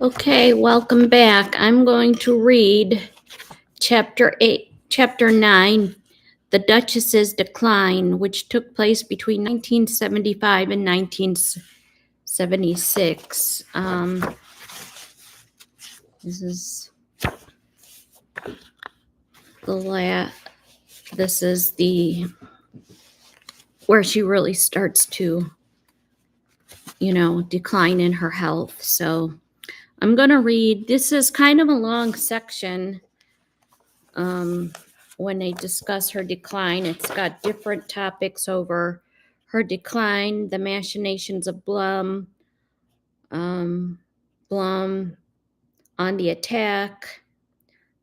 Okay, welcome back. I'm going to read Chapter 9, The Duchess's Decline, which took place between 1975 and 1976. This is this is the where she really starts to, decline in her health. So I'm going to read. This is kind of a long section. When they discuss her decline, it's got different topics over her decline, the machinations of Blum on the attack,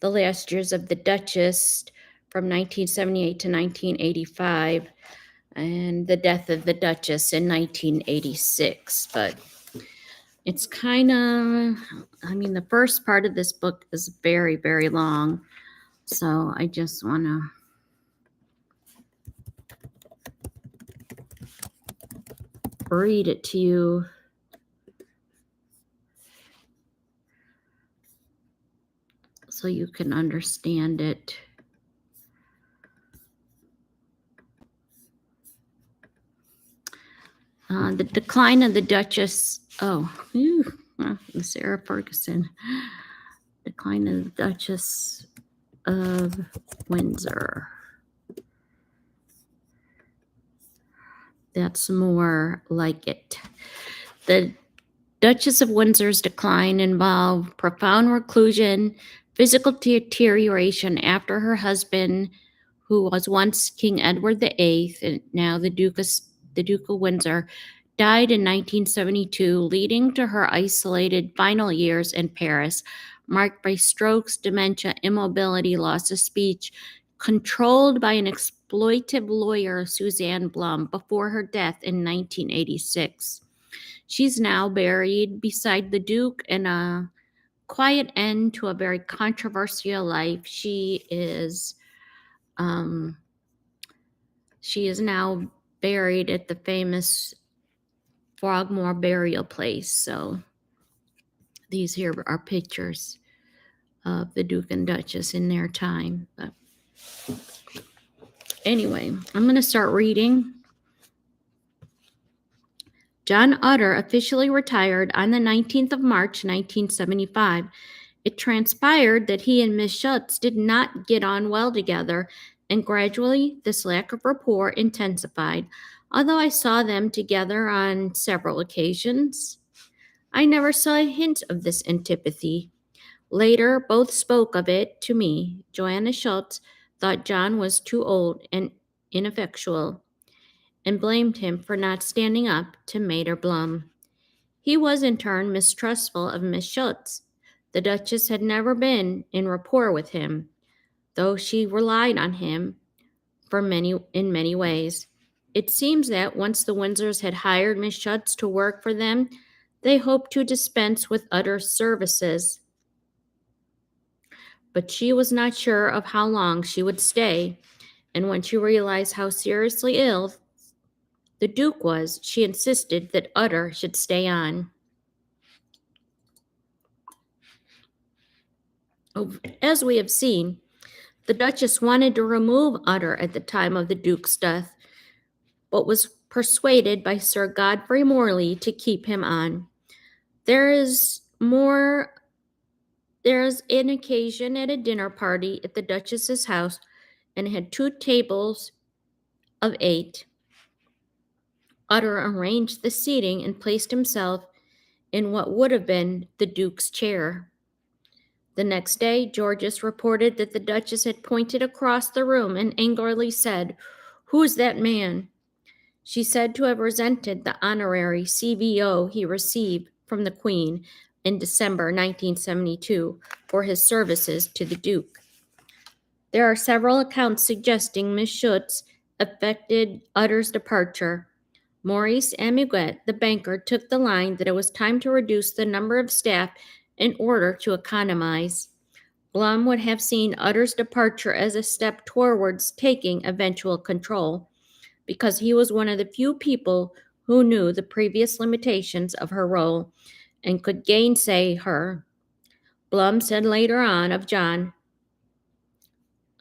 the last years of the Duchess from 1978 to 1985, and the death of the Duchess in 1986. But it's kind of, the first part of this book is very, very long. So I just want to read it to you. So you can understand it. The decline of the Duchess. Sarah Ferguson. Decline of the Duchess of Windsor. That's more like it. The Duchess of Windsor's decline involved profound reclusion, physical deterioration after her husband, who was once King Edward VIII and now the Duke of Windsor, died in 1972, leading to her isolated final years in Paris, marked by strokes, dementia, immobility, loss of speech, controlled by an exploitive lawyer, Suzanne Blum, before her death in 1986. She's now buried beside the Duke in a quiet end to a very controversial life. She is now buried at the famous Frogmore burial place. So these here are pictures of the Duke and Duchess in their time. But anyway, I'm going to start reading. John Utter officially retired on the 19th of March, 1975. It transpired that he and Miss Schutz did not get on well together, and gradually this lack of rapport intensified. Although I saw them together on several occasions, I never saw a hint of this antipathy. Later, both spoke of it to me. Joanna Schultz thought John was too old and ineffectual, and blamed him for not standing up to Mater Blum. He was in turn mistrustful of Miss Schultz. The Duchess had never been in rapport with him, though she relied on him in many ways. It seems that once the Windsors had hired Miss Schutz to work for them, they hoped to dispense with Utter's services. But she was not sure of how long she would stay, and when she realized how seriously ill the Duke was, she insisted that Utter should stay on. As we have seen, the Duchess wanted to remove Utter at the time of the Duke's death, but was persuaded by Sir Godfrey Morley to keep him on. There is an occasion at a dinner party at the Duchess's house, and had 2 tables of 8. Utter arranged the seating and placed himself in what would have been the Duke's chair. The next day, Georges reported that the Duchess had pointed across the room and angrily said, "Who is that man?" She said to have resented the honorary CVO he received from the Queen in December 1972 for his services to the Duke. There are several accounts suggesting Miss Schutz affected Utter's departure. Maurice Amiguet, the banker, took the line that it was time to reduce the number of staff in order to economize. Blum would have seen Utter's departure as a step towards taking eventual control, because he was one of the few people who knew the previous limitations of her role and could gainsay her. Blum said later on of John,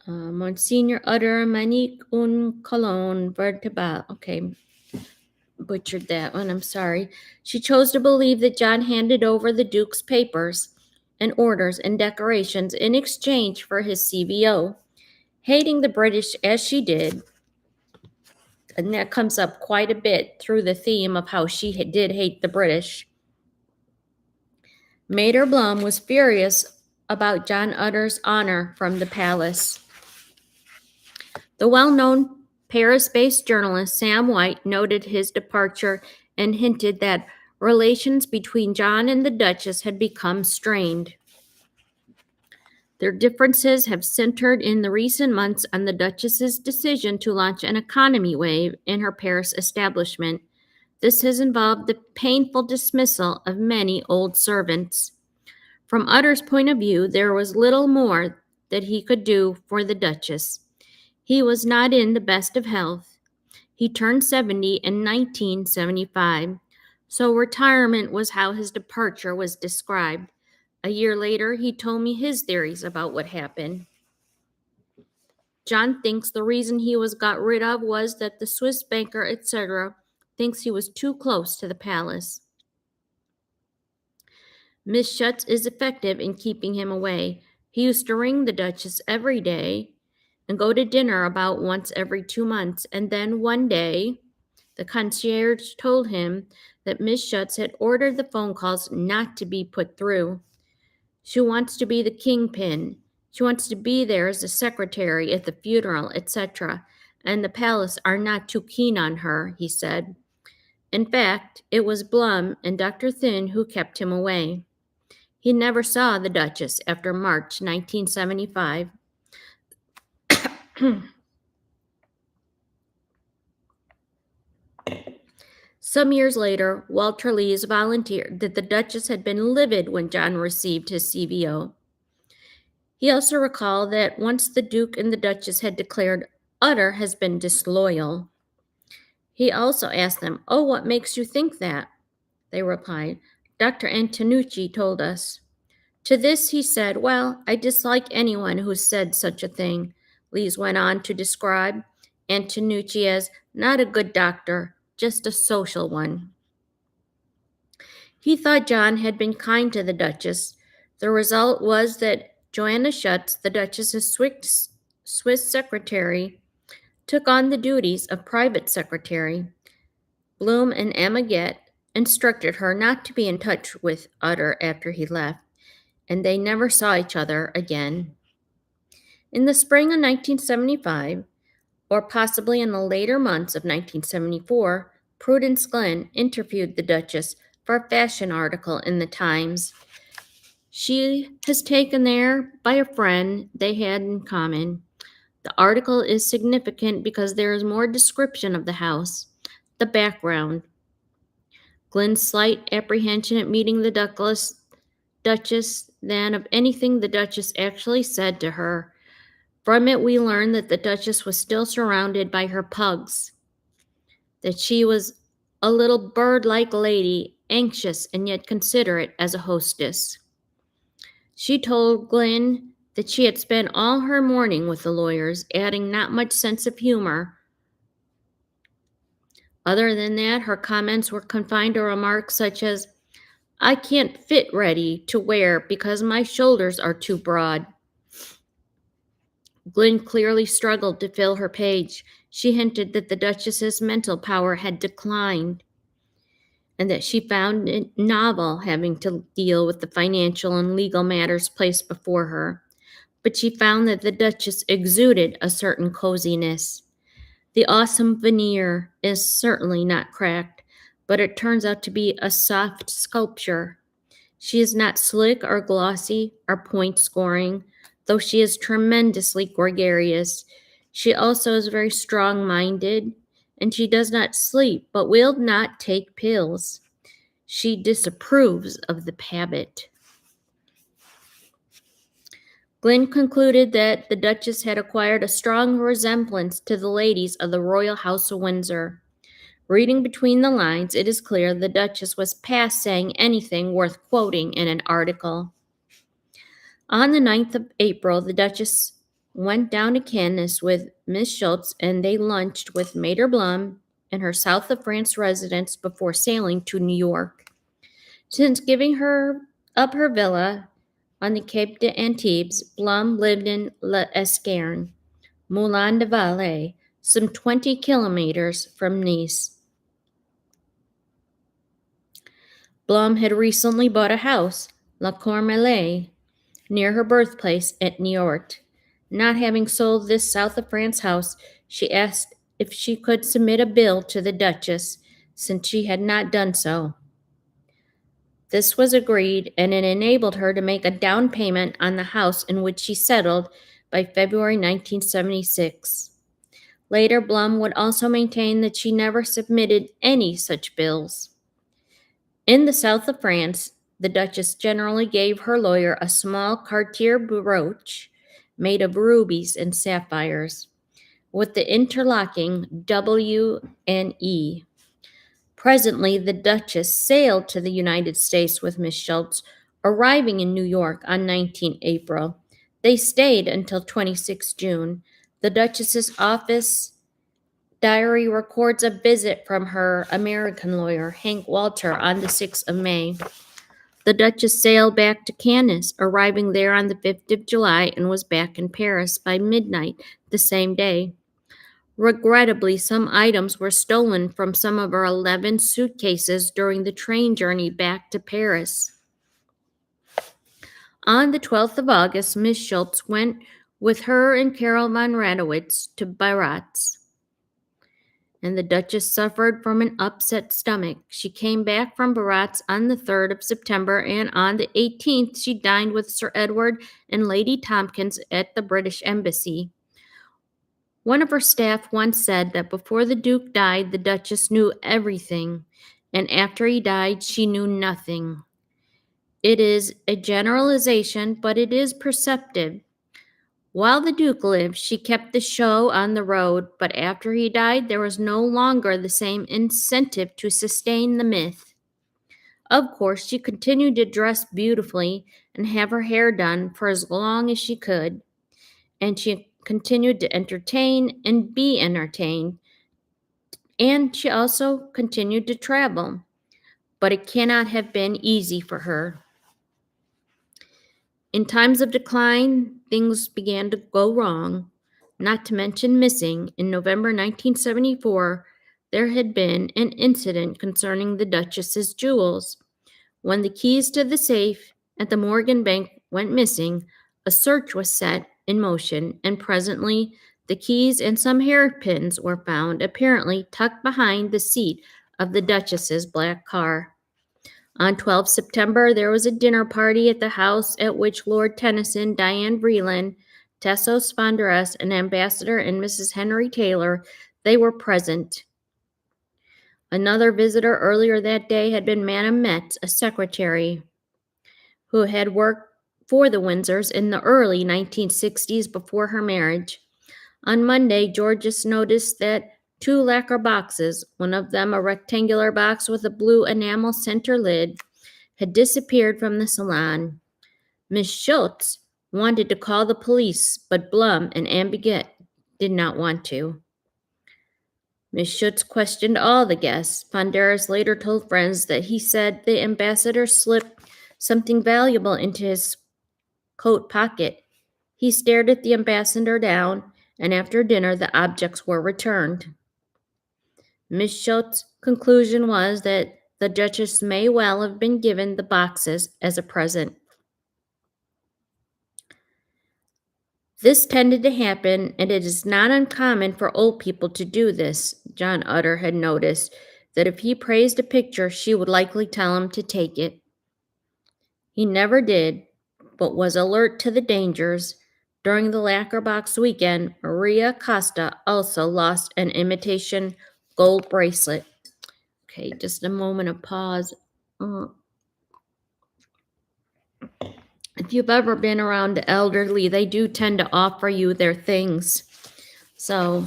Monsignor utter manic un colon vertebral. Okay, butchered that one, I'm sorry. She chose to believe that John handed over the Duke's papers and orders and decorations in exchange for his CVO. Hating the British as she did, and that comes up quite a bit through the theme of how she did hate the British, Mater Blum was furious about John Utter's honor from the palace. The well-known Paris-based journalist Sam White noted his departure and hinted that relations between John and the Duchess had become strained. Their differences have centered in the recent months on the Duchess's decision to launch an economy wave in her Paris establishment. This has involved the painful dismissal of many old servants. From Utter's point of view, there was little more that he could do for the Duchess. He was not in the best of health. He turned 70 in 1975, so retirement was how his departure was described. A year later, he told me his theories about what happened. John thinks the reason he was got rid of was that the Swiss banker, etc., thinks he was too close to the palace. Miss Schutz is effective in keeping him away. He used to ring the Duchess every day and go to dinner about once every 2 months. And then one day, the concierge told him that Miss Schutz had ordered the phone calls not to be put through. She wants to be the kingpin. She wants to be there as a secretary at the funeral, etc. And the palace are not too keen on her, he said. In fact, it was Blum and Dr. Thynne who kept him away. He never saw the Duchess after March 1975. Some years later, Walter Lees volunteered that the Duchess had been livid when John received his CVO. He also recalled that once the Duke and the Duchess had declared Utter has been disloyal. He also asked them, "Oh, what makes you think that?" They replied, "Dr. Antonucci told us." To this he said, "Well, I dislike anyone who said such a thing." Lees went on to describe Antonucci as not a good doctor, just a social one. He thought John had been kind to the Duchess. The result was that Joanna Schutz, the Duchess's Swiss secretary, took on the duties of private secretary. Bloom and Emma Gett instructed her not to be in touch with Utter after he left, and they never saw each other again. In the spring of 1975, or possibly in the later months of 1974, Prudence Glenn interviewed the Duchess for a fashion article in the Times. She is taken there by a friend they had in common. The article is significant because there is more description of the house, the background. Glenn's slight apprehension at meeting the Duchess than of anything the Duchess actually said to her. From it, we learn that the Duchess was still surrounded by her pugs, that she was a little bird-like lady, anxious and yet considerate as a hostess. She told Glenn that she had spent all her morning with the lawyers, adding not much sense of humor. Other than that, her comments were confined to remarks such as, "I can't fit ready to wear because my shoulders are too broad." Glenn clearly struggled to fill her page. She hinted that the Duchess's mental power had declined and that she found it novel having to deal with the financial and legal matters placed before her. But she found that the Duchess exuded a certain coziness. The awesome veneer is certainly not cracked, but it turns out to be a soft sculpture. She is not slick or glossy or point scoring, though she is tremendously gregarious. She also is very strong-minded, and she does not sleep, but will not take pills. She disapproves of the habit. Glenn concluded that the Duchess had acquired a strong resemblance to the ladies of the Royal House of Windsor. Reading between the lines, it is clear the Duchess was past saying anything worth quoting in an article. On the 9th of April, the Duchess went down to Cannes with Miss Schultz, and they lunched with Mater Blum in her south of France residence before sailing to New York. Since giving her up her villa on the Cape d'Antibes, Blum lived in l'Escarne, Moulin de Valais, some 20 kilometers from Nice. Blum had recently bought a house, La Cormelie, near her birthplace at Niort. Not having sold this south of France house, she asked if she could submit a bill to the Duchess, since she had not done so. This was agreed, and it enabled her to make a down payment on the house in which she settled by February 1976. Later, Blum would also maintain that she never submitted any such bills. In the south of France, the Duchess generally gave her lawyer a small Cartier brooch made of rubies and sapphires, with the interlocking W and E. Presently, the Duchess sailed to the United States with Miss Schultz, arriving in New York on 19 April. They stayed until 26 June. The Duchess's office diary records a visit from her American lawyer, Hank Walter, on the 6th of May. The Duchess sailed back to Cannes, arriving there on the 5th of July, and was back in Paris by midnight the same day. Regrettably, some items were stolen from some of her 11 suitcases during the train journey back to Paris. On the 12th of August, Miss Schultz went with her and Carol von Radowitz to Biarritz, and the Duchess suffered from an upset stomach. She came back from Biarritz on the 3rd of September, and on the 18th she dined with Sir Edward and Lady Tompkins at the British Embassy. One of her staff once said that before the Duke died, the Duchess knew everything, and after he died, she knew nothing. It is a generalization, but it is perceptive. While the Duke lived, she kept the show on the road, but after he died, there was no longer the same incentive to sustain the myth. Of course, she continued to dress beautifully and have her hair done for as long as she could, and she continued to entertain and be entertained, and she also continued to travel, but it cannot have been easy for her. In times of decline, things began to go wrong, not to mention missing. In November 1974, there had been an incident concerning the Duchess's jewels. When the keys to the safe at the Morgan Bank went missing, a search was set in motion, and presently the keys and some hairpins were found, apparently tucked behind the seat of the Duchess's black car. On 12 September, there was a dinner party at the house at which Lord Tennyson, Diane Vreeland, Tassos Fonderes, an ambassador, and Mrs. Henry Taylor, they were present. Another visitor earlier that day had been Madame Metz, a secretary who had worked for the Windsors in the early 1960s before her marriage. On Monday, Georges noticed that 2 lacquer boxes, one of them a rectangular box with a blue enamel center lid, had disappeared from the salon. Miss Schultz wanted to call the police, but Blum and Ambiguet did not want to. Miss Schultz questioned all the guests. Fonderes later told friends that he said the ambassador slipped something valuable into his coat pocket. He stared at the ambassador down, and after dinner the objects were returned. Miss Schultz's conclusion was that the Duchess may well have been given the boxes as a present. This tended to happen, and it is not uncommon for old people to do this. John Utter had noticed that if he praised a picture, she would likely tell him to take it. He never did, but was alert to the dangers. During the lacquer box weekend, Maria Costa also lost an imitation gold bracelet. Okay, just a moment of pause. If you've ever been around the elderly, they do tend to offer you their things. So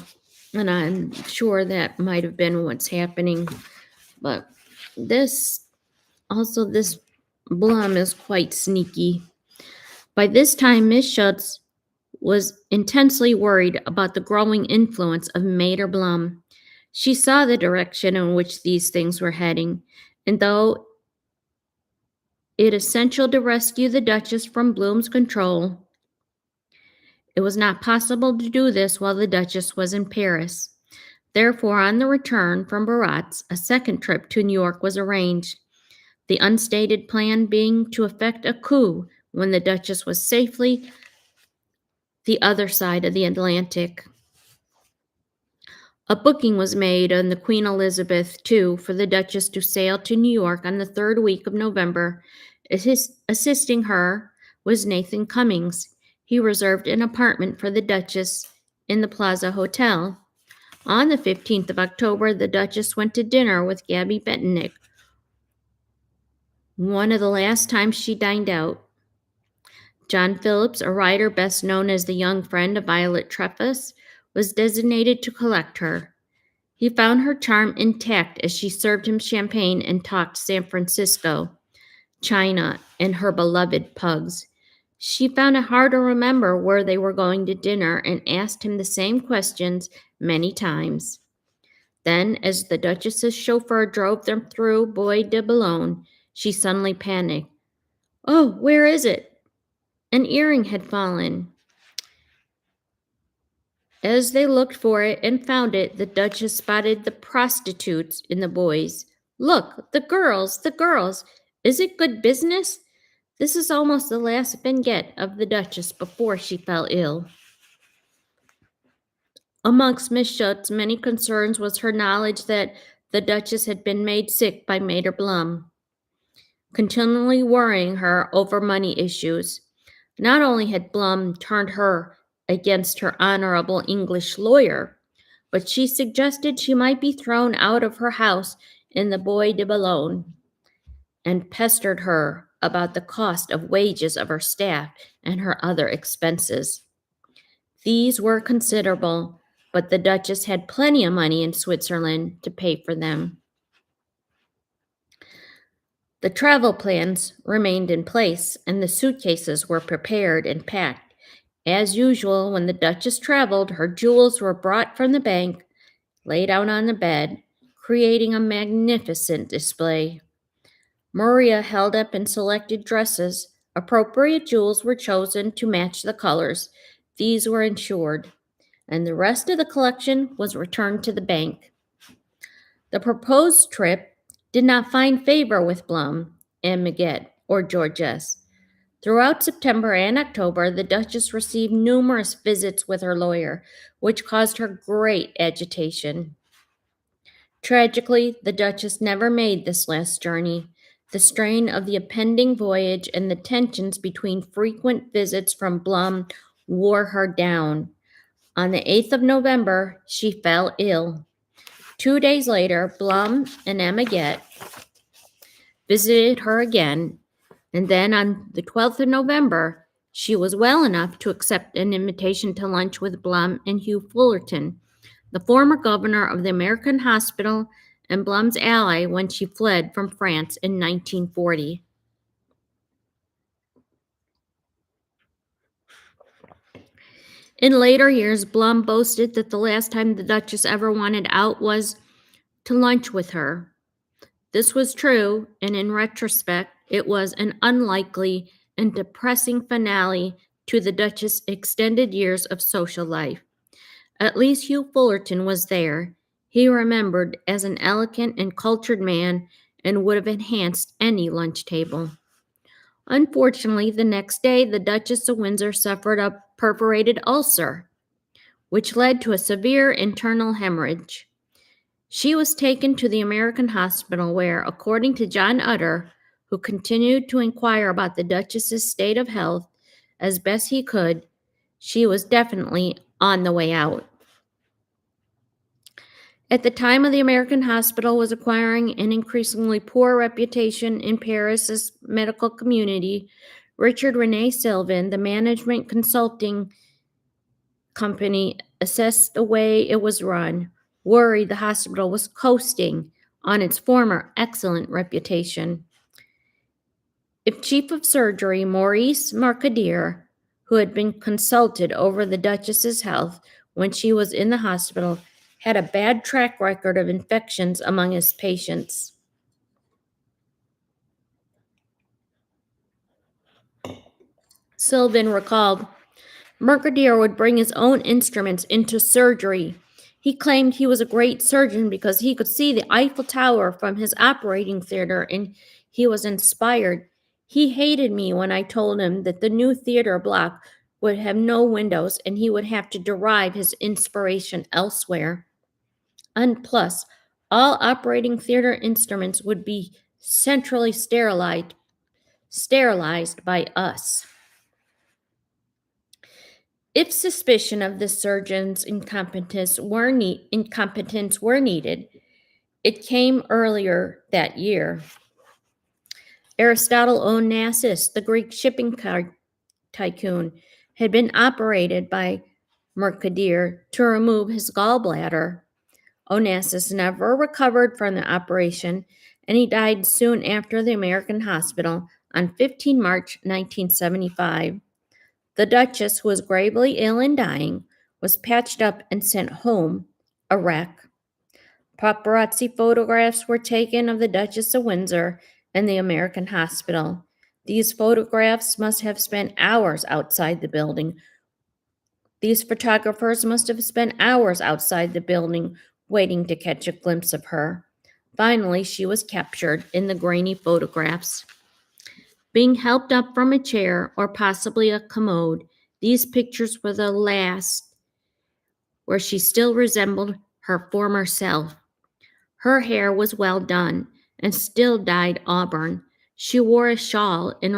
And I'm sure that might have been what's happening. But this Blum is quite sneaky. By this time, Miss Schutz was intensely worried about the growing influence of Mater Blum. She saw the direction in which these things were heading, and though it essential to rescue the Duchess from Blum's control, it was not possible to do this while the Duchess was in Paris. Therefore, on the return from Baratz, a second trip to New York was arranged, the unstated plan being to effect a coup when the Duchess was safely the other side of the Atlantic. A booking was made on the Queen Elizabeth II for the Duchess to sail to New York on the third week of November. Assisting her was Nathan Cummings. He reserved an apartment for the Duchess in the Plaza Hotel. On the 15th of October, the Duchess went to dinner with Gabby Bentinck, one of the last times she dined out. John Phillips, a writer best known as the young friend of Violet Trefis, was designated to collect her. He found her charm intact as she served him champagne and talked San Francisco, China, and her beloved pugs. She found it hard to remember where they were going to dinner and asked him the same questions many times. Then, as the Duchess's chauffeur drove them through Bois de Boulogne, she suddenly panicked. "Oh, where is it?" An earring had fallen. As they looked for it and found it, the Duchess spotted the prostitutes in the boys. "Look, the girls, the girls! Is it good business?" This is almost the last vignette of the Duchess before she fell ill. Amongst Miss Schutz's many concerns was her knowledge that the Duchess had been made sick by Mater Blum, continually worrying her over money issues. Not only had Blum turned her against her honorable English lawyer, but she suggested she might be thrown out of her house in the Bois de Boulogne, and pestered her about the cost of wages of her staff and her other expenses. These were considerable, but the Duchess had plenty of money in Switzerland to pay for them. The travel plans remained in place, and the suitcases were prepared and packed. As usual, when the Duchess traveled, her jewels were brought from the bank, laid out on the bed, creating a magnificent display. Maria held up and selected dresses. Appropriate jewels were chosen to match the colors. These were insured, and the rest of the collection was returned to the bank. The proposed trip did not find favor with Blum and Maguette or Georges. Throughout September and October, the Duchess received numerous visits with her lawyer, which caused her great agitation. Tragically, the Duchess never made this last journey. The strain of the impending voyage and the tensions between frequent visits from Blum wore her down. On the 8th of November, she fell ill. 2 days later, Blum and Maguette visited her again, and then on the 12th of November, she was well enough to accept an invitation to lunch with Blum and Hugh Fullerton, the former governor of the American Hospital and Blum's ally when she fled from France in 1940. In later years, Blum boasted that the last time the Duchess ever wanted out was to lunch with her. This was true, and in retrospect, it was an unlikely and depressing finale to the Duchess' extended years of social life. At least Hugh Fullerton was there. He remembered as an elegant and cultured man and would have enhanced any lunch table. Unfortunately, the next day, the Duchess of Windsor suffered a perforated ulcer, which led to a severe internal hemorrhage. She was taken to the American hospital where, according to John Utter, who continued to inquire about the Duchess's state of health as best he could, she was definitely on the way out. At the time of the American hospital was acquiring an increasingly poor reputation in Paris's medical community, Richard Rene Sylvain, the management consulting company assessed the way it was run, worried the hospital was coasting on its former excellent reputation. If Chief of Surgery Maurice Mercadier, who had been consulted over the Duchess's health when she was in the hospital, had a bad track record of infections among his patients, Sylvan recalled, Mercadier would bring his own instruments into surgery. He claimed he was a great surgeon because he could see the Eiffel Tower from his operating theater and he was inspired. He hated me when I told him that the new theater block would have no windows and he would have to derive his inspiration elsewhere. And plus, all operating theater instruments would be centrally sterilized by us. If suspicion of the surgeon's incompetence were needed, it came earlier that year. Aristotle Onassis, the Greek shipping tycoon, had been operated by Mercadier to remove his gallbladder. Onassis never recovered from the operation, and he died soon after the American hospital on 15 March 1975. The Duchess, who was gravely ill and dying, was patched up and sent home, a wreck. Paparazzi photographs were taken of the Duchess of Windsor and the American hospital. These photographs must have spent hours outside the building. These photographers must have spent hours outside the building waiting to catch a glimpse of her. Finally, she was captured in the grainy photographs. Being helped up from a chair or possibly a commode, these pictures were the last where she still resembled her former self. Her hair was well done and still dyed auburn. She wore a shawl and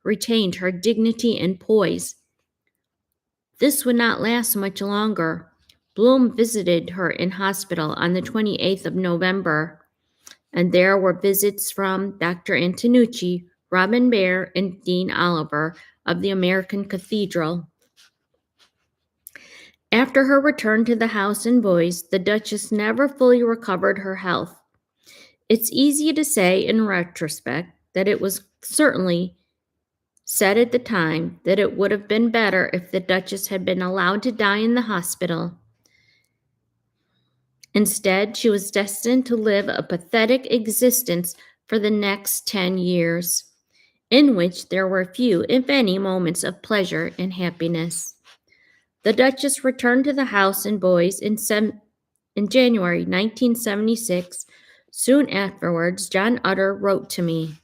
retained her dignity and poise. This would not last much longer. Bloom visited her in hospital on the 28th of November, and there were visits from Dr. Antonucci, Robin Baer, and Dean Oliver of the American Cathedral. After her return to the house in Boise, the Duchess never fully recovered her health. It's easy to say in retrospect that it was certainly said at the time that it would have been better if the Duchess had been allowed to die in the hospital. Instead, she was destined to live a pathetic existence for the next 10 years, in which there were few, if any, moments of pleasure and happiness. The Duchess returned to the house in Boise in January 1976. Soon afterwards, John Utter wrote to me,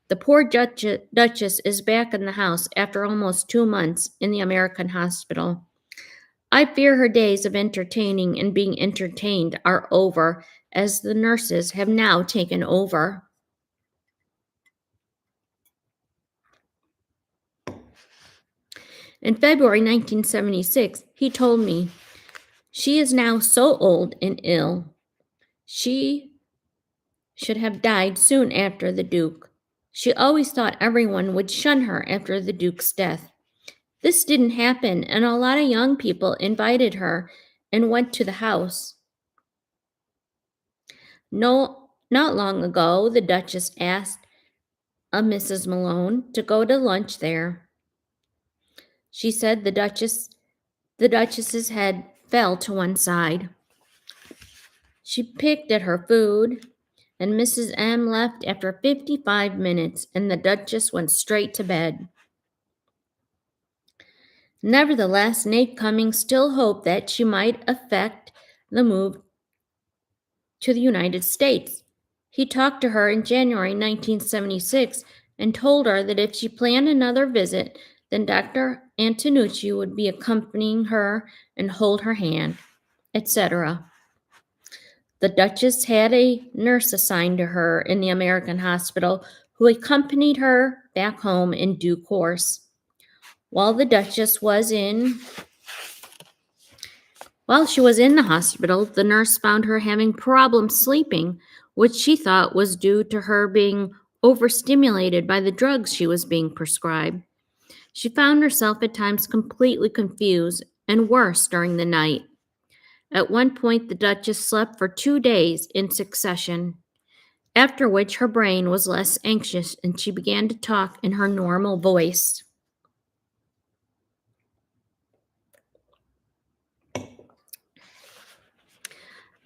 the poor Duchess is back in the house after almost 2 months in the American hospital. I fear her days of entertaining and being entertained are over, as the nurses have now taken over. In February 1976, he told me, she is now so old and ill. She should have died soon after the Duke. She always thought everyone would shun her after the Duke's death. This didn't happen, and a lot of young people invited her and went to the house. No, not long ago, the Duchess asked Mrs. Malone to go to lunch there. She said the Duchess's head fell to one side. She picked at her food, and Mrs. M left after 55 minutes, and the Duchess went straight to bed. Nevertheless, Nate Cummings still hoped that she might effect the move to the United States. He talked to her in January 1976 and told her that if she planned another visit, then Dr. Antonucci would be accompanying her and hold her hand, etc. The Duchess had a nurse assigned to her in the American hospital who accompanied her back home in due course. While she was in the hospital, the nurse found her having problems sleeping, which she thought was due to her being overstimulated by the drugs she was being prescribed. She found herself at times completely confused and worse during the night. At one point, the Duchess slept for 2 days in succession, after which her brain was less anxious and she began to talk in her normal voice.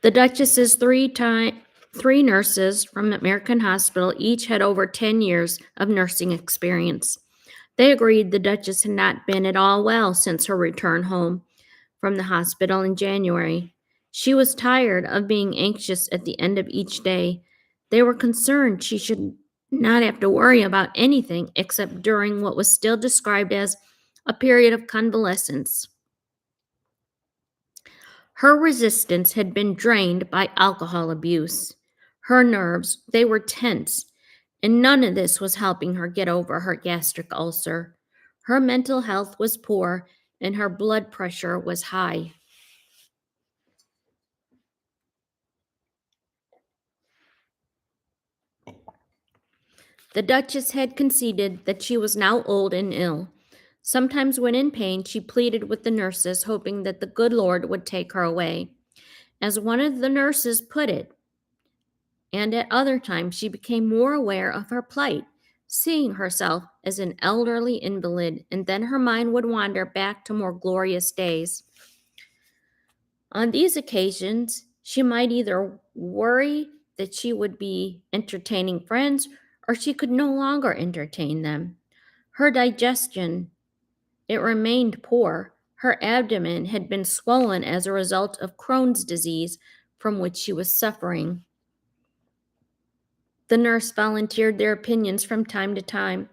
The Duchess's three nurses from American Hospital each had over 10 years of nursing experience. They agreed the Duchess had not been at all well since her return home from the hospital in January. She was tired of being anxious at the end of each day. They were concerned she should not have to worry about anything except during what was still described as a period of convalescence. Her resistance had been drained by alcohol abuse. Her nerves, they were tense, and none of this was helping her get over her gastric ulcer. Her mental health was poor, and her blood pressure was high. The Duchess had conceded that she was now old and ill. Sometimes, when in pain, she pleaded with the nurses, hoping that the good Lord would take her away. As one of the nurses put it, and at other times she became more aware of her plight, seeing herself as an elderly invalid, and then her mind would wander back to more glorious days. On these occasions, she might either worry that she would be entertaining friends or she could no longer entertain them. Her digestion, it remained poor. Her abdomen had been swollen as a result of Crohn's disease from which she was suffering. The nurse volunteered their opinions from time to time,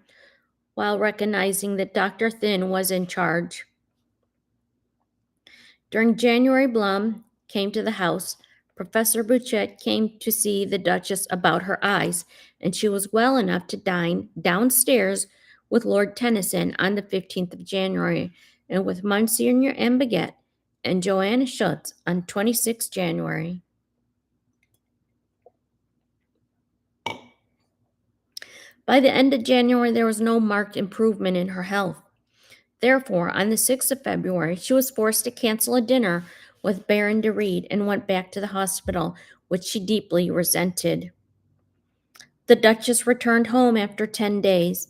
while recognizing that Dr. Thin was in charge. During January, Blum came to the house. Professor Bouchet came to see the Duchess about her eyes, and she was well enough to dine downstairs with Lord Tennyson on the 15th of January, and with Monsignor Ambaget and Joanna Schutz on 26th January. By the end of January, there was no marked improvement in her health. Therefore, on the 6th of February, she was forced to cancel a dinner with Baron de Reed and went back to the hospital, which she deeply resented. The Duchess returned home after 10 days.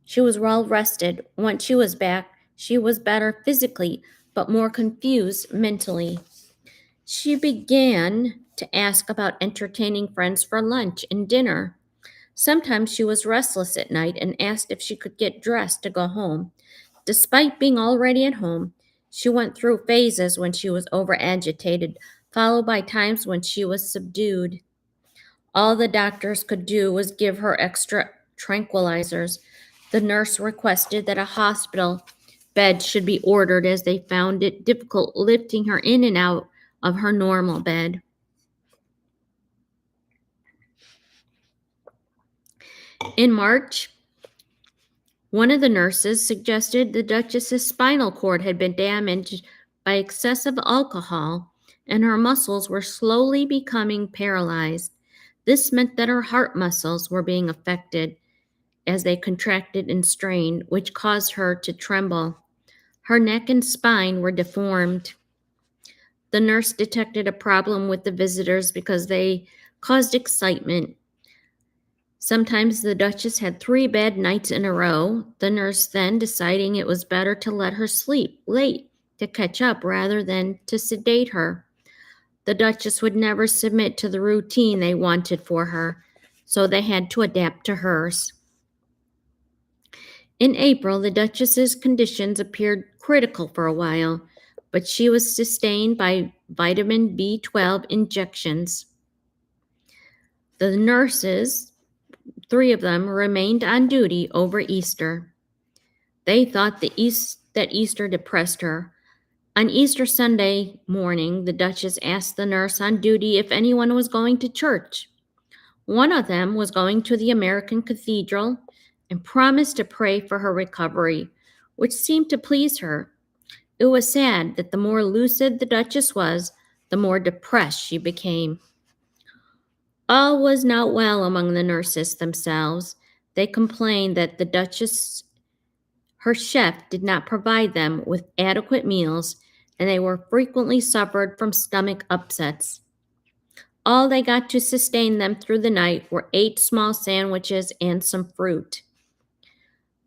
She was well rested. Once she was back, she was better physically, but more confused mentally. She began to ask about entertaining friends for lunch and dinner. Sometimes she was restless at night and asked if she could get dressed to go home. Despite being already at home, she went through phases when she was over-agitated, followed by times when she was subdued. All the doctors could do was give her extra tranquilizers. The nurse requested that a hospital bed should be ordered as they found it difficult lifting her in and out of her normal bed. In March, one of the nurses suggested the Duchess's spinal cord had been damaged by excessive alcohol and her muscles were slowly becoming paralyzed. This meant that her heart muscles were being affected as they contracted and strained, which caused her to tremble. Her neck and spine were deformed. The nurse detected a problem with the visitors because they caused excitement. Sometimes the Duchess had 3 bad nights in a row, the nurse then deciding it was better to let her sleep late to catch up rather than to sedate her. The Duchess would never submit to the routine they wanted for her, so they had to adapt to hers. In April, the Duchess's conditions appeared critical for a while, but she was sustained by vitamin B12 injections. The nurses, 3 of them, remained on duty over Easter. They thought that Easter depressed her. On Easter Sunday morning, the Duchess asked the nurse on duty if anyone was going to church. One of them was going to the American Cathedral and promised to pray for her recovery, which seemed to please her. It was sad that the more lucid the Duchess was, the more depressed she became. All was not well among the nurses themselves. They complained that her chef did not provide them with adequate meals and they were frequently suffered from stomach upsets. All they got to sustain them through the night were 8 small sandwiches and some fruit.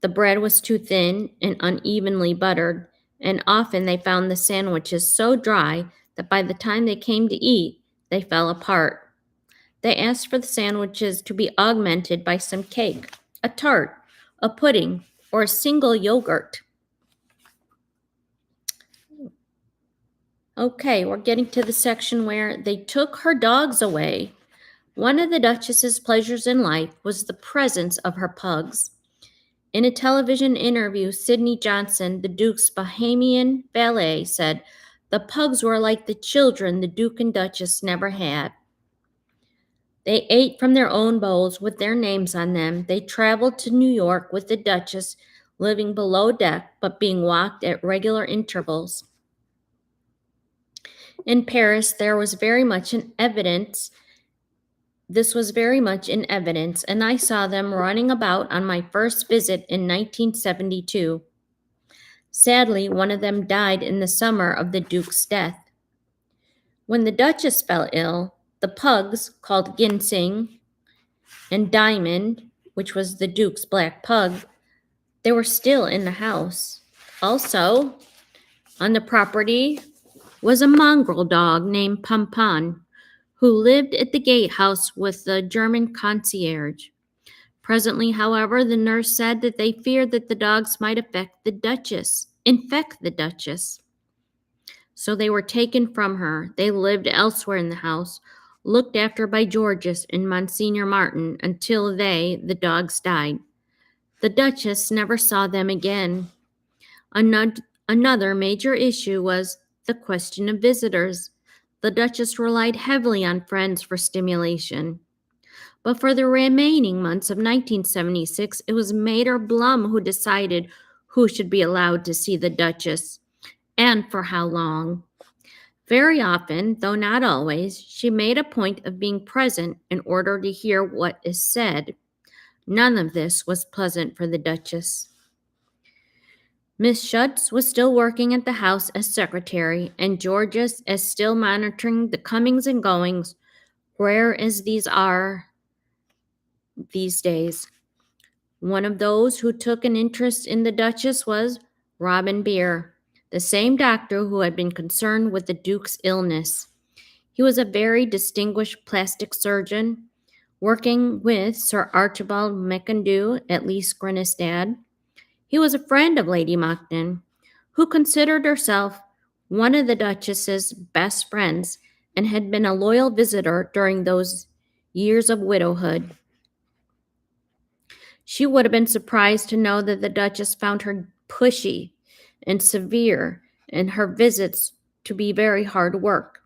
The bread was too thin and unevenly buttered, and often they found the sandwiches so dry that by the time they came to eat, they fell apart. They asked for the sandwiches to be augmented by some cake, a tart, a pudding, or a single yogurt. Okay, we're getting to the section where they took her dogs away. One of the Duchess's pleasures in life was the presence of her pugs. In a television interview, Sidney Johnson, the Duke's Bahamian valet, said, "The pugs were like the children the Duke and Duchess never had. They ate from their own bowls with their names on them. They traveled to New York with the Duchess, living below deck but being walked at regular intervals. In Paris, this was very much in evidence, and I saw them running about on my first visit in 1972. Sadly, one of them died in the summer of the Duke's death. When the Duchess fell ill, the pugs, called Ginseng and Diamond, which was the Duke's black pug, they were still in the house. Also, on the property was a mongrel dog named Pompon, who lived at the gatehouse with the German concierge. Presently, however, the nurse said that they feared that the dogs might infect the Duchess. So they were taken from her. They lived elsewhere in the house, looked after by Georges and Monsignor Martin until the dogs, died. The Duchess never saw them again. Another major issue was the question of visitors. The Duchess relied heavily on friends for stimulation. But for the remaining months of 1976, it was Mater Blum who decided who should be allowed to see the Duchess and for how long. Very often, though not always, she made a point of being present in order to hear what is said. None of this was pleasant for the Duchess. Miss Schutz was still working at the house as secretary, and Georges is still monitoring the comings and goings, rare as these are these days. One of those who took an interest in the Duchess was Robin Beer, the same doctor who had been concerned with the Duke's illness. He was a very distinguished plastic surgeon, working with Sir Archibald McIndoo at Lees Grinistad. He was a friend of Lady Monckton, who considered herself one of the Duchess's best friends and had been a loyal visitor during those years of widowhood. She would have been surprised to know that the Duchess found her pushy and severe, and her visits to be very hard work.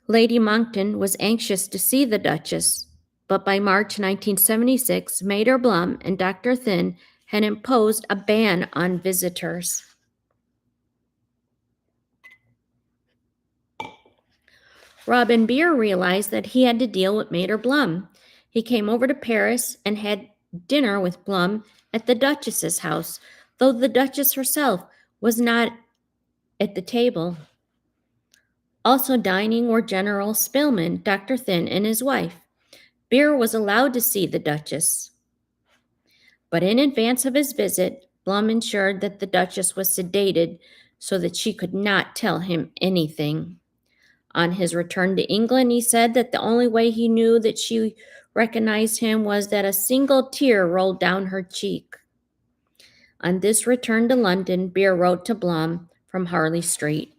Lady Monckton was anxious to see the Duchess, but by March 1976, Mater Blum and Dr. Thynne had imposed a ban on visitors. Robin Beer realized that he had to deal with Mater Blum. He came over to Paris and had dinner with Blum at the Duchess's house, though the Duchess herself was not at the table. Also dining were General Spillman, Dr. Thynne, and his wife. Beer was allowed to see the Duchess. But in advance of his visit, Blum ensured that the Duchess was sedated so that she could not tell him anything. On his return to England, he said that the only way he knew that she recognized him was that a single tear rolled down her cheek. On this return to London, Beer wrote to Blum from Harley Street.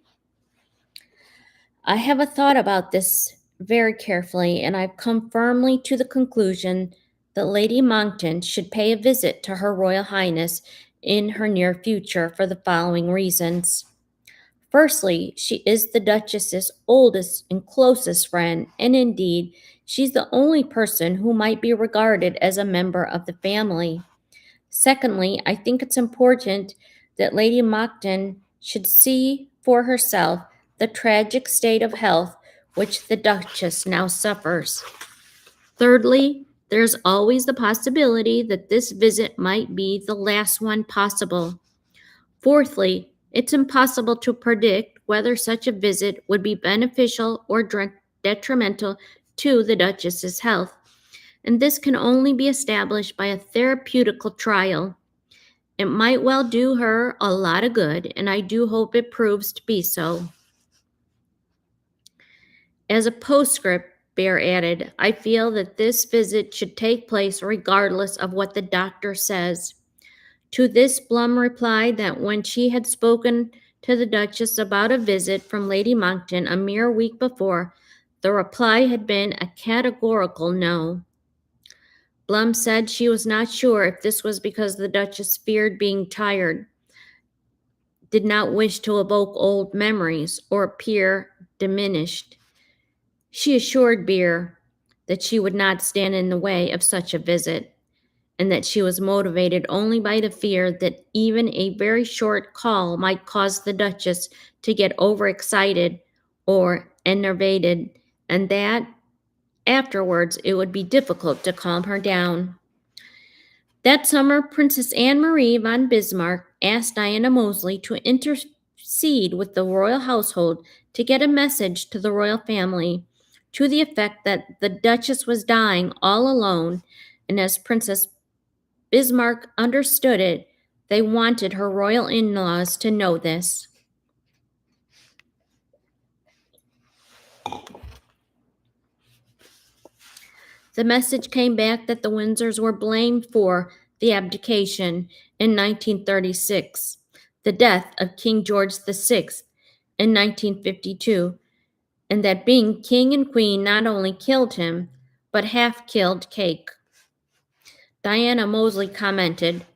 I have thought about this very carefully, and I've come firmly to the conclusion that Lady Monckton should pay a visit to Her Royal Highness in her near future for the following reasons. Firstly, she is the Duchess's oldest and closest friend, and indeed, she's the only person who might be regarded as a member of the family. Secondly, I think it's important that Lady Monckton should see for herself the tragic state of health which the Duchess now suffers. Thirdly, there's always the possibility that this visit might be the last one possible. Fourthly, It's impossible to predict whether such a visit would be beneficial or detrimental to the Duchess's health, and this can only be established by a therapeutical trial. It might well do her a lot of good, and I do hope it proves to be so. As a postscript, Bear added, I feel that this visit should take place regardless of what the doctor says. To this, Blum replied that when she had spoken to the Duchess about a visit from Lady Monckton a mere week before, the reply had been a categorical no. Blum said she was not sure if this was because the Duchess feared being tired, did not wish to evoke old memories, or appear diminished. She assured Beer that she would not stand in the way of such a visit, and that she was motivated only by the fear that even a very short call might cause the Duchess to get overexcited or enervated, and that afterwards it would be difficult to calm her down. That summer, Princess Anne Marie von Bismarck asked Diana Moseley to intercede with the royal household to get a message to the royal family to the effect that the Duchess was dying all alone, and as Princess Bismarck understood it, they wanted her royal in-laws to know this. The message came back that the Windsors were blamed for the abdication in 1936, the death of King George VI in 1952, and that being king and queen not only killed him, but half killed Cake. Diana Moseley commented,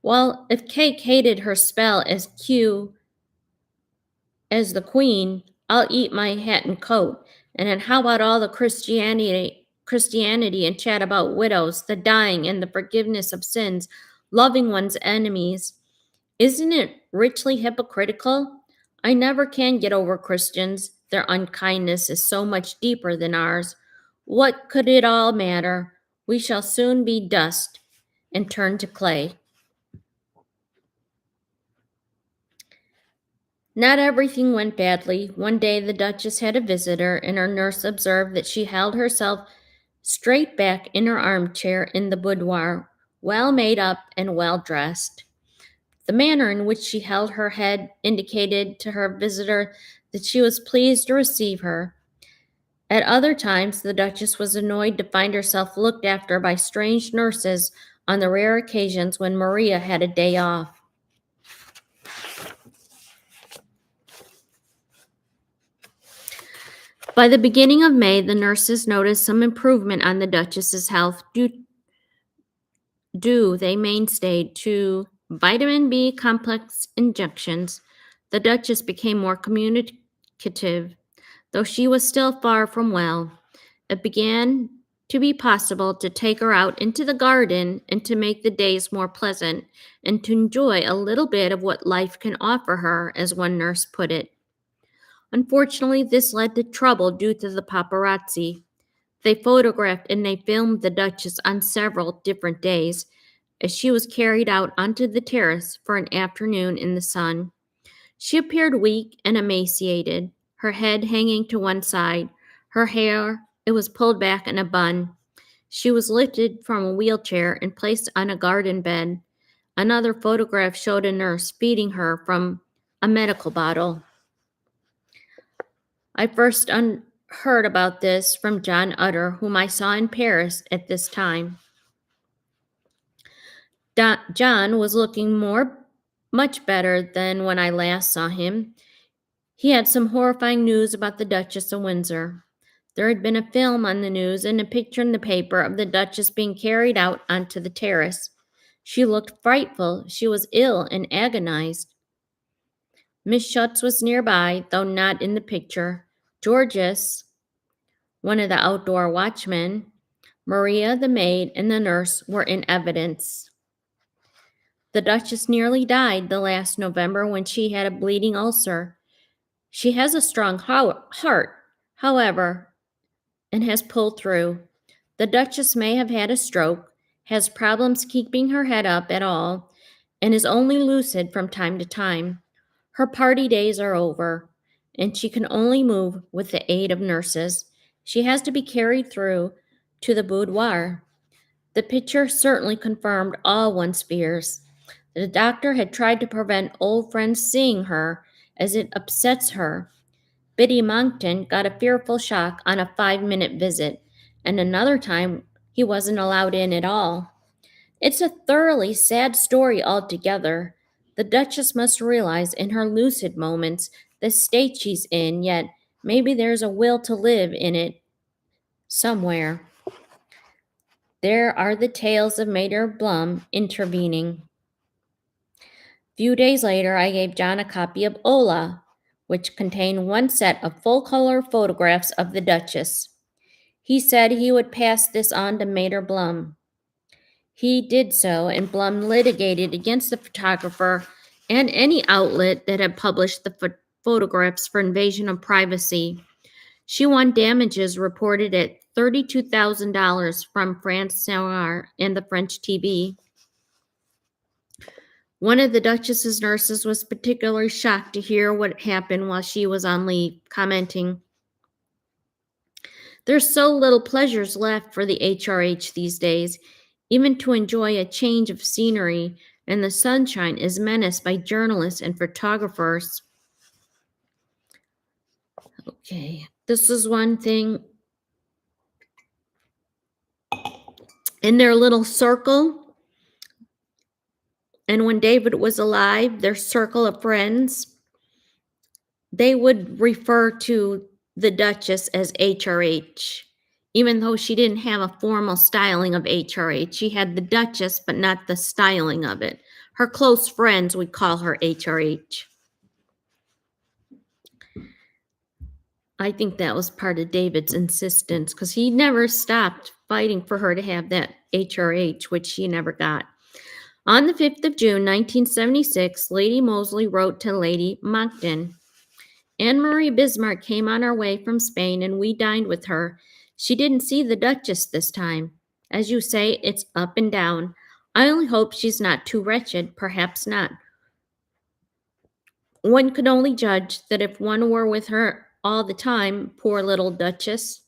well, if Cake hated her spell as the queen, I'll eat my hat and coat. And then how about all the Christianity and chat about widows, the dying, and the forgiveness of sins, loving one's enemies? Isn't it richly hypocritical? I never can get over Christians. Their unkindness is so much deeper than ours. What could it all matter? We shall soon be dust and turn to clay. Not everything went badly. One day the Duchess had a visitor, and her nurse observed that she held herself straight back in her armchair in the boudoir, well made up and well dressed. The manner in which she held her head indicated to her visitor that she was pleased to receive her. At other times, the Duchess was annoyed to find herself looked after by strange nurses on the rare occasions when Maria had a day off. By the beginning of May, the nurses noticed some improvement on the Duchess's health due they mainstayed to vitamin B complex injections. The Duchess became more communicative, though she was still far from well. It began to be possible to take her out into the garden and to make the days more pleasant, and to enjoy a little bit of what life can offer her, as one nurse put it. Unfortunately, this led to trouble due to the paparazzi. They photographed and they filmed the Duchess on several different days as she was carried out onto the terrace for an afternoon in the sun. She appeared weak and emaciated, her head hanging to one side. Her hair, it was pulled back in a bun. She was lifted from a wheelchair and placed on a garden bed. Another photograph showed a nurse feeding her from a medical bottle. I first heard about this from John Utter, whom I saw in Paris at this time. John was looking much better than when I last saw him. He had some horrifying news about the Duchess of Windsor. There had been a film on the news and a picture in the paper of the Duchess being carried out onto the terrace. She looked frightful. She was ill and agonized. Miss Schutz was nearby, though not in the picture. Georges, one of the outdoor watchmen, Maria, the maid, and the nurse were in evidence. The Duchess nearly died the last November when she had a bleeding ulcer. She has a strong heart, however, and has pulled through. The Duchess may have had a stroke, has problems keeping her head up at all, and is only lucid from time to time. Her party days are over, and she can only move with the aid of nurses. She has to be carried through to the boudoir. The picture certainly confirmed all one's fears. The doctor had tried to prevent old friends seeing her, as it upsets her. Biddy Monkton got a fearful shock on a 5-minute visit, and another time he wasn't allowed in at all. It's a thoroughly sad story altogether. The Duchess must realize in her lucid moments the state she's in, yet maybe there's a will to live in it somewhere. There are the tales of Mater Blum intervening. Few days later, I gave John a copy of Ola, which contained one set of full-color photographs of the Duchess. He said he would pass this on to Mater Blum. He did so, and Blum litigated against the photographer and any outlet that had published the photographs for invasion of privacy. She won damages reported at $32,000 from France Soir and the French TV. One of the Duchess's nurses was particularly shocked to hear what happened while she was on leave, commenting, "There's so little pleasures left for the HRH these days. Even to enjoy a change of scenery and the sunshine is menaced by journalists and photographers." Okay, this is one thing. In their little circle, and when David was alive, their circle of friends, they would refer to the Duchess as HRH, even though she didn't have a formal styling of HRH. She had the Duchess, but not the styling of it. Her close friends would call her HRH. I think that was part of David's insistence, because he never stopped fighting for her to have that HRH, which she never got. On the 5th of June, 1976, Lady Mosley wrote to Lady Monckton, "Anne-Marie Bismarck came on her way from Spain, and we dined with her. She didn't see the Duchess this time. As you say, it's up and down. I only hope she's not too wretched. Perhaps not. One could only judge that if one were with her all the time, poor little Duchess.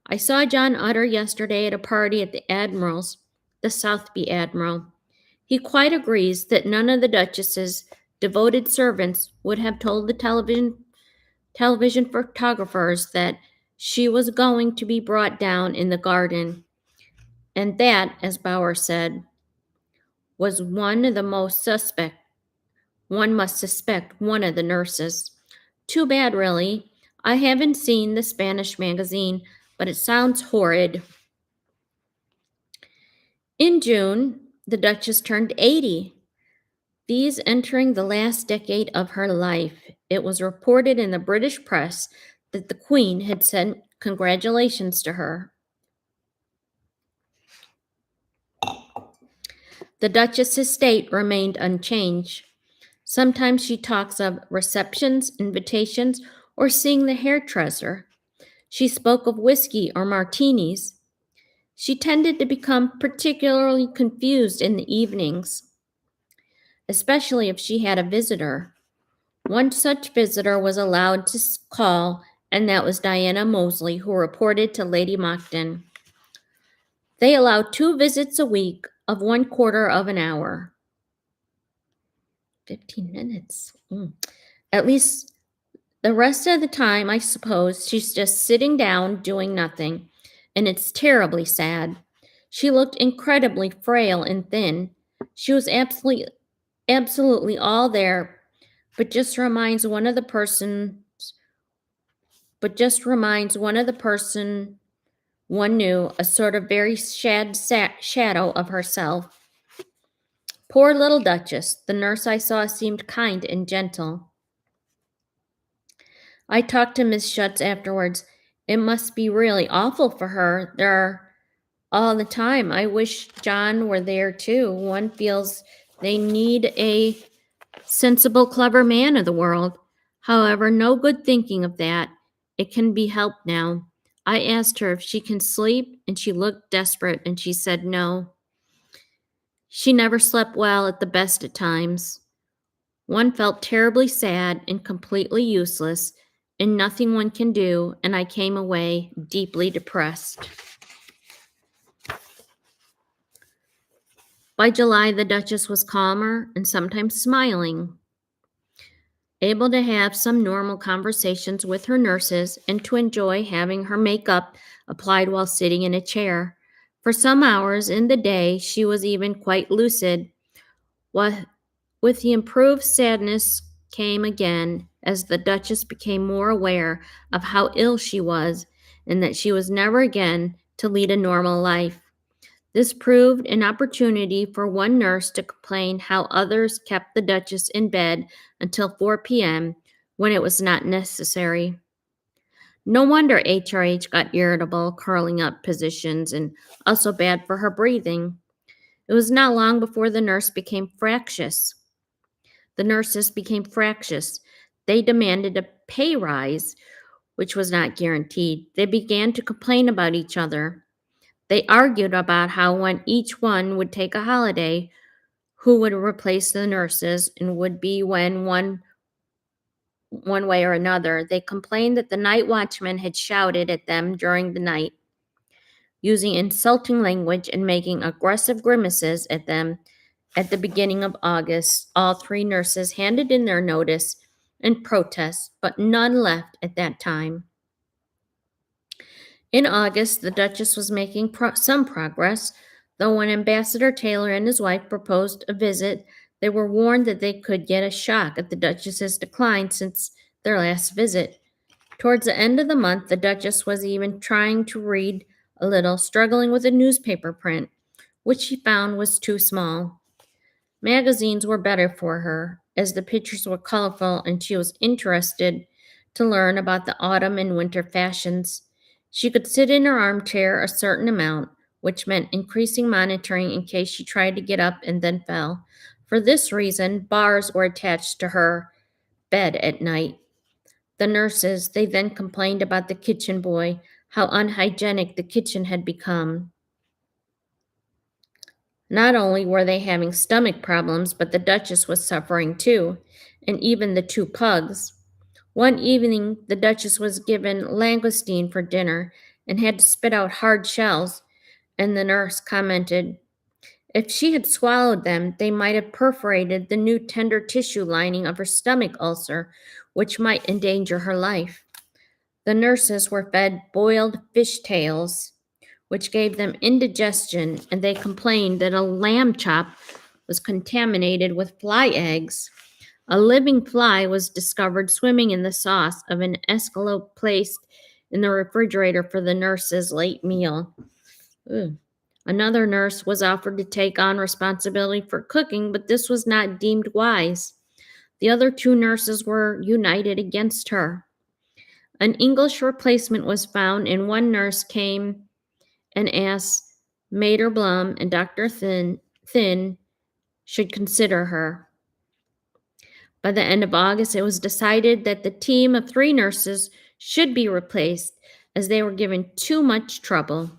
I saw John Utter yesterday at a party at the Admiral's, the Southby Admiral. He quite agrees that none of the Duchess's devoted servants would have told the television photographers that she was going to be brought down in the garden. And that, as Bauer said, was one of the most suspect. One must suspect one of the nurses. Too bad, really. I haven't seen the Spanish magazine, but it sounds horrid." In June, the Duchess turned 80. These entering the last decade of her life. It was reported in the British press that the Queen had sent congratulations to her. The Duchess's state remained unchanged. Sometimes she talks of receptions, invitations, or seeing the hairdresser. She spoke of whiskey or martinis. She tended to become particularly confused in the evenings, especially if she had a visitor. One such visitor was allowed to call, and that was Diana Mosley, who reported to Lady Monckton. They allowed 2 visits a week of 1/4 of an hour. 15 minutes. At least the rest of the time, I suppose, she's just sitting down doing nothing, and it's terribly sad. She looked incredibly frail and thin. She was absolutely all there, but just reminds one of the person one knew, a sort of very shadow of herself. Poor little Duchess. The nurse I saw seemed kind and gentle. I talked to Miss Schutz afterwards. It must be really awful for her. They're all the time. I wish John were there too. One feels they need a sensible, clever man of the world. However, no good thinking of that. It can be helped now. I asked her if she can sleep, and she looked desperate, and she said no. She never slept well at the best of times. One felt terribly sad and completely useless, and nothing one can do, and I came away deeply depressed. By July, the Duchess was calmer and sometimes smiling, able to have some normal conversations with her nurses and to enjoy having her makeup applied while sitting in a chair. For some hours in the day, she was even quite lucid. With the improved sadness came again as the Duchess became more aware of how ill she was and that she was never again to lead a normal life. This proved an opportunity for one nurse to complain how others kept the Duchess in bed until 4 p.m. when it was not necessary. No wonder HRH got irritable, curling up positions, and also bad for her breathing. It was not long before the nurses became fractious. They demanded a pay rise, which was not guaranteed. They began to complain about each other. They argued about how when each one would take a holiday, who would replace the nurses and would be when one way or another. They complained that the night watchman had shouted at them during the night, using insulting language and making aggressive grimaces at them. At the beginning of August, all three nurses handed in their notice and protest, but none left at that time. In August, the Duchess was making some progress, though when Ambassador Taylor and his wife proposed a visit, they were warned that they could get a shock at the Duchess's decline since their last visit. Towards the end of the month, the Duchess was even trying to read a little, struggling with a newspaper print, which she found was too small. Magazines were better for her, as the pictures were colorful and she was interested to learn about the autumn and winter fashions. She could sit in her armchair a certain amount, which meant increasing monitoring in case she tried to get up and then fell. For this reason, bars were attached to her bed at night. The nurses, they then complained about the kitchen boy, how unhygienic the kitchen had become. Not only were they having stomach problems, but the Duchess was suffering too, and even the two pugs. One evening, the Duchess was given langoustine for dinner and had to spit out hard shells, and the nurse commented, if she had swallowed them, they might have perforated the new tender tissue lining of her stomach ulcer, which might endanger her life. The nurses were fed boiled fish tails, which gave them indigestion, and they complained that a lamb chop was contaminated with fly eggs. A living fly was discovered swimming in the sauce of an escalope placed in the refrigerator for the nurse's late meal. Ugh. Another nurse was offered to take on responsibility for cooking, but this was not deemed wise. The other two nurses were united against her. An English replacement was found, and one nurse came and asked Mater Blum and Dr. Thin should consider her. By the end of August, it was decided that the team of three nurses should be replaced as they were given too much trouble.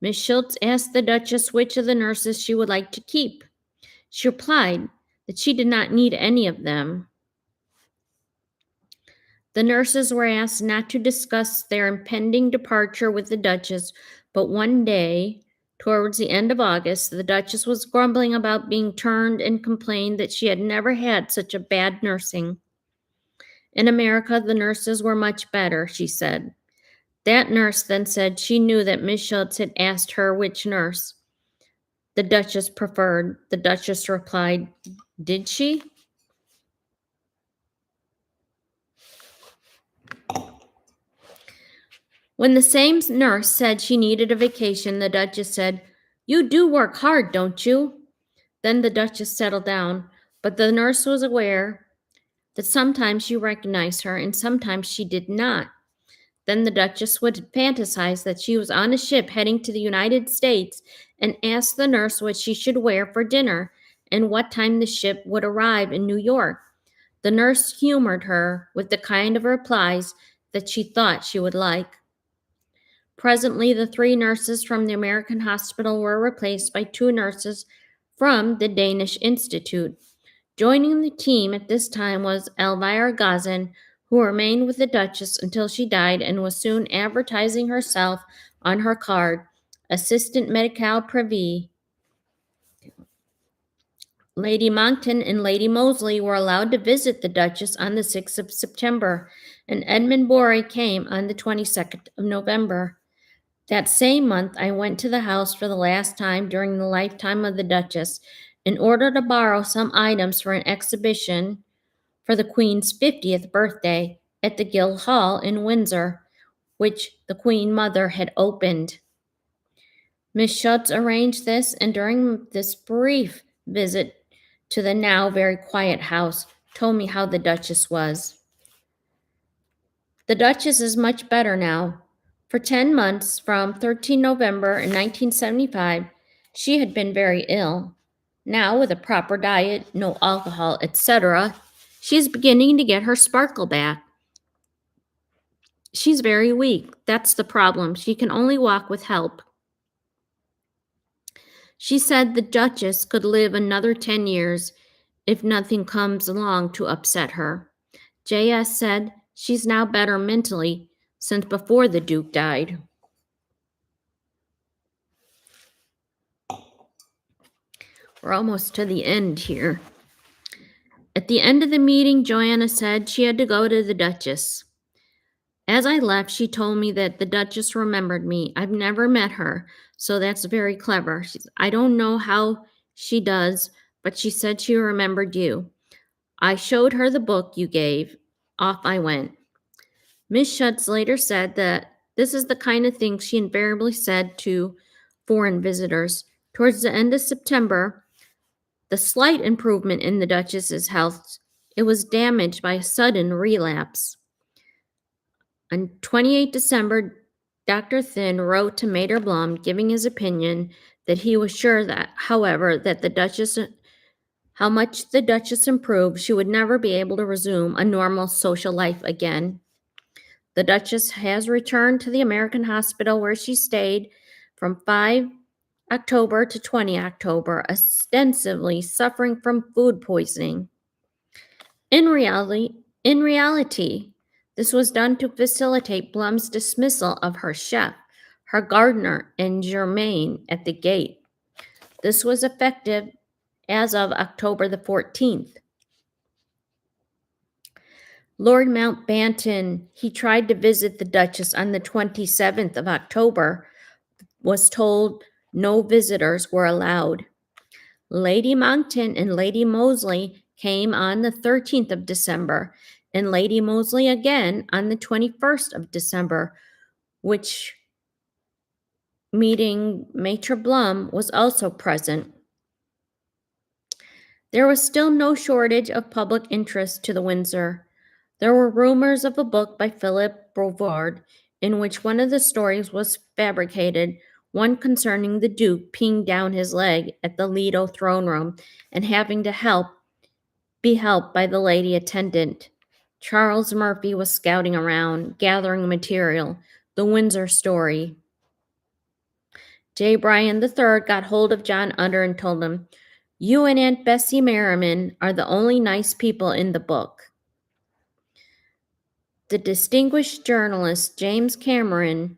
Miss Schultz asked the Duchess which of the nurses she would like to keep. She replied that she did not need any of them. The nurses were asked not to discuss their impending departure with the Duchess, but one day, towards the end of August, the Duchess was grumbling about being turned and complained that she had never had such a bad nursing. In America, the nurses were much better, she said. That nurse then said she knew that Miss Schultz had asked her which nurse the Duchess preferred. The Duchess replied, did she? When the same nurse said she needed a vacation, the Duchess said, you do work hard, don't you? Then the Duchess settled down, but the nurse was aware that sometimes she recognized her and sometimes she did not. Then the Duchess would fantasize that she was on a ship heading to the United States and ask the nurse what she should wear for dinner and what time the ship would arrive in New York. The nurse humored her with the kind of replies that she thought she would like. Presently, the three nurses from the American hospital were replaced by two nurses from the Danish Institute. Joining the team at this time was Elvira Gazin, who remained with the Duchess until she died and was soon advertising herself on her card, Assistant Medicale Privée. Lady Monckton and Lady Moseley were allowed to visit the Duchess on the 6th of September, and Edmund Borey came on the 22nd of November. That same month, I went to the house for the last time during the lifetime of the Duchess in order to borrow some items for an exhibition for the Queen's 50th birthday at the Guildhall in Windsor, which the Queen Mother had opened. Miss Schutz arranged this, and during this brief visit to the now very quiet house, told me how the Duchess was. The Duchess is much better now. For 10 months, from 13 November in 1975, she had been very ill. Now, with a proper diet, no alcohol, etc., she is beginning to get her sparkle back. She's very weak. That's the problem. She can only walk with help. She said the Duchess could live another 10 years if nothing comes along to upset her. J.S. said she's now better mentally since before the Duke died. We're almost to the end here. At the end of the meeting, Joanna said she had to go to the Duchess. As I left, she told me that the Duchess remembered me. I've never met her, so that's very clever. I don't know how she does, but she said she remembered you. I showed her the book you gave. Off I went. Miss Schutz later said that this is the kind of thing she invariably said to foreign visitors. Towards the end of September, the slight improvement in the Duchess's health, it was damaged by a sudden relapse. On 28 December, Dr. Thynne wrote to Mater Blum giving his opinion that he was sure that, however, that how much the Duchess improved, she would never be able to resume a normal social life again. The Duchess has returned to the American hospital where she stayed from 5 October to 20 October, ostensibly suffering from food poisoning. In reality, this was done to facilitate Blum's dismissal of her chef, her gardener, and Germain at the gate. This was effective as of October the 14th. Lord Mountbatten, he tried to visit the Duchess on the 27th of October, was told no visitors were allowed. Lady Monckton and Lady Moseley came on the 13th of December, and Lady Moseley again on the 21st of December, which meeting Maitre Blum was also present. There was still no shortage of public interest to the Windsor. There were rumors of a book by Philip Bouvard in which one of the stories was fabricated, one concerning the Duke peeing down his leg at the Lido throne room and having to be helped by the lady attendant. Charles Murphy was scouting around, gathering material, the Windsor story. J. Bryan III got hold of John Utter and told him, "You and Aunt Bessie Merriman are the only nice people in the book." The distinguished journalist James Cameron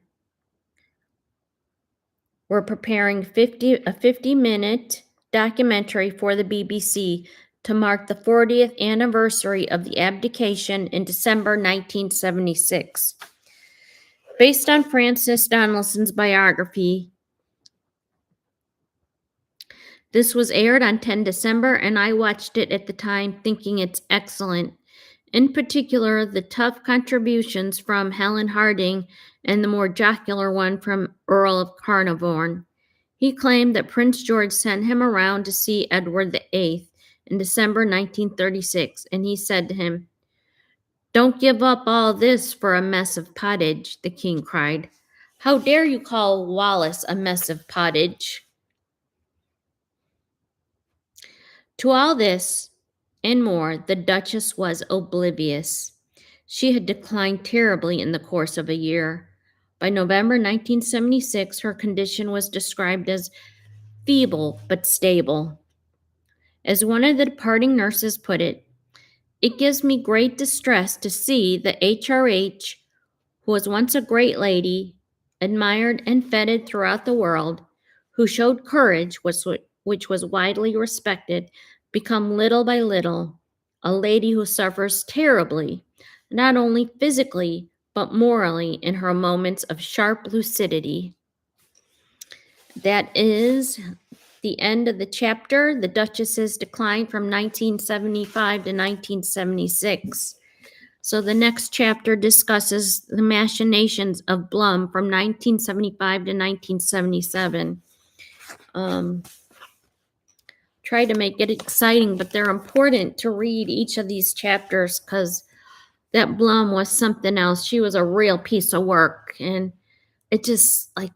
were preparing a 50-minute documentary for the BBC to mark the 40th anniversary of the abdication in December 1976. Based on Francis Donaldson's biography, this was aired on 10 December, and I watched it at the time thinking it's excellent. In particular, the tough contributions from Helen Harding and the more jocular one from Earl of Carnarvon. He claimed that Prince George sent him around to see Edward VIII in December 1936, and he said to him, "Don't give up all this for a mess of pottage," the king cried. "How dare you call Wallis a mess of pottage?" To all this and more, the Duchess was oblivious. She had declined terribly in the course of a year. By November 1976, her condition was described as feeble but stable. As one of the departing nurses put it gives me great distress to see the HRH, who was once a great lady, admired and feted throughout the world, who showed courage, which was widely respected, become little by little a lady who suffers terribly, not only physically, but morally in her moments of sharp lucidity. That is the end of the chapter. The Duchess's decline from 1975 to 1976. So the next chapter discusses the machinations of Blum from 1975 to 1977. Try to make it exciting, but they're important to read each of these chapters because that Blum was something else. She was a real piece of work, and it just like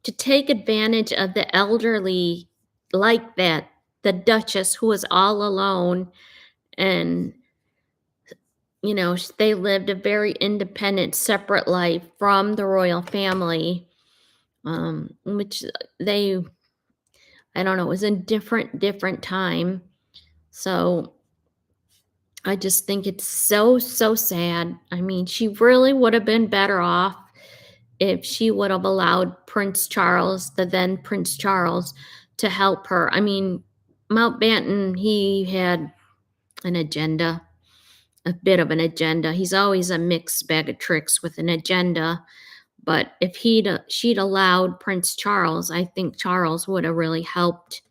to take advantage of the elderly like that, the Duchess who was all alone, and they lived a very independent, separate life from the royal family, which I don't know, it was a different time. So I just think it's so sad. I mean, she really would have been better off if she would have allowed Prince Charles, the then Prince Charles, to help her. I mean, Mountbatten, he had an agenda, a bit of an agenda. He's always a mixed bag of tricks with an agenda. But if she'd allowed Prince Charles, I think Charles would have really helped,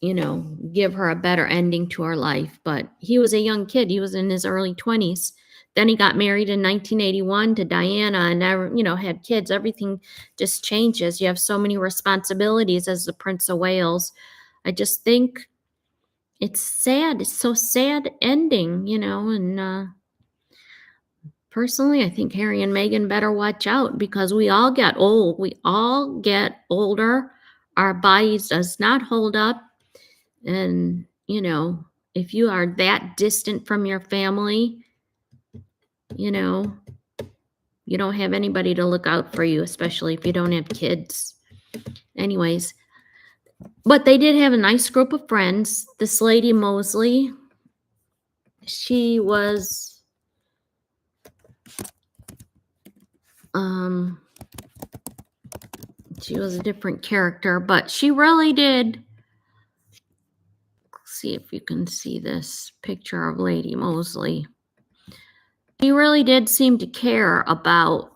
give her a better ending to her life. But he was a young kid. He was in his early 20s. Then he got married in 1981 to Diana and never, had kids. Everything just changes. You have so many responsibilities as the Prince of Wales. I just think it's sad. It's so sad ending, and personally, I think Harry and Meghan better watch out because we all get old. We all get older. Our bodies does not hold up. And, if you are that distant from your family, you don't have anybody to look out for you, especially if you don't have kids. Anyways, but they did have a nice group of friends. This lady Mosley, she was a different character, but she really did. Let's see if you can see this picture of Lady Mosley. She really did seem to care about,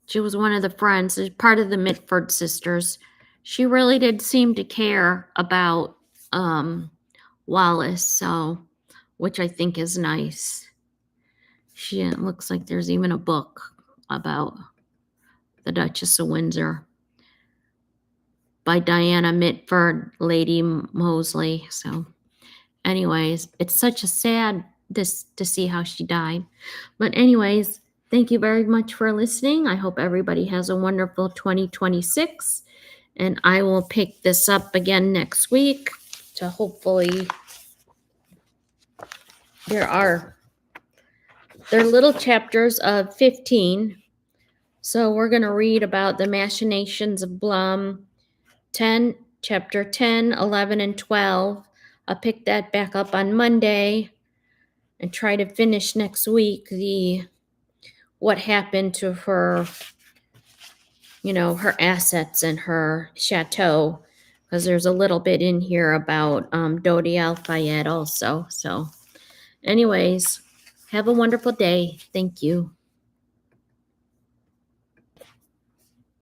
she was one of the friends, part of the Mitford sisters. She really did seem to care about Wallis, so, which I think is nice. It looks like there's even a book about the Duchess of Windsor by Diana Mitford, Lady Mosley. So anyways, it's such a sad to see how she died. But anyways, thank you very much for listening. I hope everybody has a wonderful 2026. And I will pick this up again next week to hopefully they're little chapters of 15. So we're going to read about the machinations of Blum, chapter 10, 11, and 12. I'll pick that back up on Monday and try to finish next week what happened to her, her assets and her chateau, because there's a little bit in here about Dodi Al-Fayed also. So anyways, have a wonderful day. Thank you.